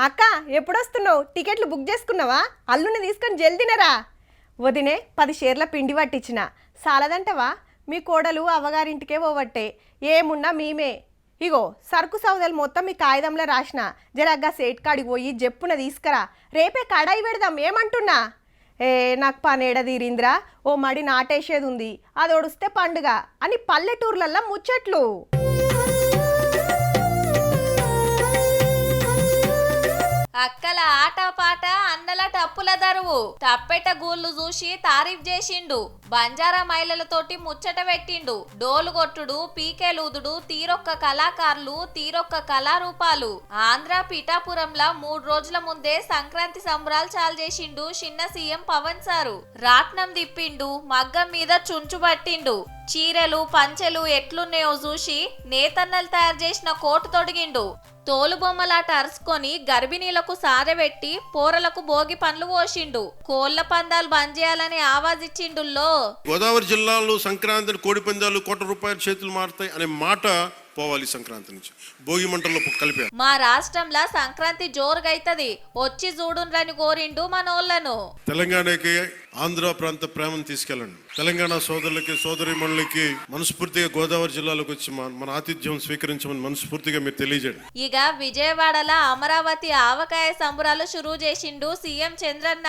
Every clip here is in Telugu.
అక్క ఎప్పుడొస్తున్నావు? టికెట్లు బుక్ చేసుకున్నావా? అల్లుని తీసుకొని జల్దినరా. వదినే 10 షేర్ల పిండి పట్టించిన సాలదంటవా? మీ కోడలు అవ్వగారింటికే పోవట్టే, ఏమున్నా మేమే. ఇగో సరుకు సౌదాలు మొత్తం మీ కాగితంలో రాసిన. జరగ్గా సేట్ కాడికి పోయి జప్పున తీసుకురా, రేపే కడాయి పెడదాం. ఏమంటున్నా? నాకు పనేడ తీరింద్రా, ఓ మడి నాటేసేది ఉంది, అది ఒడిస్తే పండుగ అని పల్లెటూర్లల్లో ముచ్చట్లు. అక్కల ఆట పాట అన్నల టప్పుల దరువు తప్పెట గూళ్ళు చూసి తారీఫ్ చేసిండు. బంజారా మహిళలతోటి ముచ్చట పెట్టిండు. డోలు కొట్టుడు, పీకేలూదుడు, తీరొక్క కళాకారులు, తీరొక్క కళారూపాలు. ఆంధ్ర పిఠాపురంలా 3 రోజుల ముందే సంక్రాంతి సంబరాలు చాలు చేసిండు చిన్న సీఎం పవన్ సారు. రాట్నం తిప్పిండు, మగ్గం మీద చుంచు పట్టిండు. చీరలు పంచెలు ఎట్లున్నాయో చూసి నేతన్నలు తయారు చేసిన కోటు తొడిగిండు. తోలు బొమ్మలాట అరుచుకొని గర్భిణీలకు సారెబెట్టి పోరలకు భోగి పండ్లు పోసిండు. కోళ్ల పందాలు బంద్ చేయాలని ఆవాజ్ ఇచ్చిండుల్లో. గోదావరి జిల్లాలో సంక్రాంతి కోడి పందాలు ₹1,00,00,000 చేతులు మారుతాయి అనే మాట పోవాలి. సంక్రాంతి నుంచి భోగి మంటల్లో కలిపారు. మా రాష్ట్రంలో సంక్రాంతి జోరుగా అవుతుంది, వచ్చి చూడుండ్రని కోరిండు మనోళ్లను. తెలంగాణకి ఆంధ్ర ప్రాంత ప్రేమను తీసుకెళ్ళండి. తెలంగాణ సోదరులకి సోదరీమణులకి మనస్ఫూర్తిగా గోదావరి జిల్లాలోకి వచ్చి మన ఆతిథ్యం స్వీకరించమని మనస్ఫూర్తిగా మీరు తెలియజేయండి. ఇక విజయవాడలో అమరావతి ఆవకాయ సంబరాలు షురూ చేసిండు సీఎం చంద్రన్న.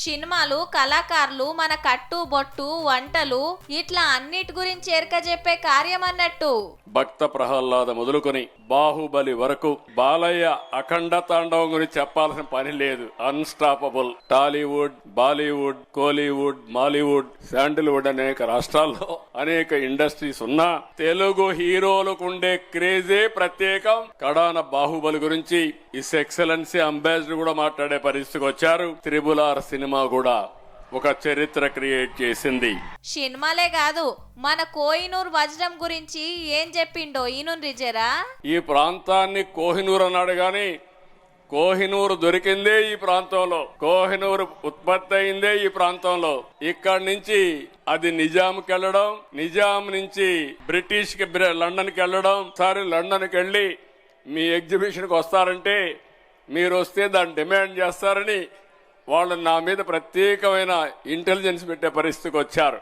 సినిమాలు, కళాకారులు, మన కట్టు బొట్టు, వంటలు ఇట్లా అన్నిటి గురించి ఎరక చెప్పే కార్యం అన్నట్టు. భక్త ప్రహ్లాద మొదలుకొని బాహుబలి వరకు బాలయ్య అఖండ తాండవం గురించి చెప్పాల్సిన పని లేదు. అన్స్టాపబుల్. టాలీవుడ్, బాలీవుడ్, కోలీవుడ్, మాలీవుడ్, శాండిల్వుడ్ అనేక రాష్ట్రాల్లో అనేక ఇండస్ట్రీస్ ఉన్నా తెలుగు హీరోలకు ఉండే క్రేజే ప్రత్యేకం. కడాన బాహుబలి గురించి ఇస్ ఎక్సలెన్సీ అంబాసిడర్ కూడా మాట్లాడే పరిస్థితికి వచ్చారు. త్రిబుల్-ఆర్ సినిమా కూడా ఒక చరిత్ర క్రియేట్ చేసింది. సినిమాలే కాదు, మన కోహినూర్ వజ్రం గురించి ఏం చెప్పిండో ఈయన రిజరా. ఈ ప్రాంతాన్ని కోహినూర్ అన్నాడు గాని కోహినూరు దొరికిందే ఈ ప్రాంతంలో, కోహినూరు ఉత్పత్తి అయిందే ఈ ప్రాంతంలో. ఇక్కడి నుంచి అది నిజాంకి వెళ్ళడం, నిజాం నుంచి బ్రిటిష్ కి లండన్ కి వెళ్ళడం, సారి లండన్ కి వెళ్ళి మీ ఎగ్జిబిషన్ కి వస్తారంటే మీరు వస్తే దాన్ని డిమాండ్ చేస్తారని వాళ్ళు నా మీద ప్రత్యేకమైన ఇంటెలిజెన్స్ పెట్టే పరిస్థితికి వచ్చారు.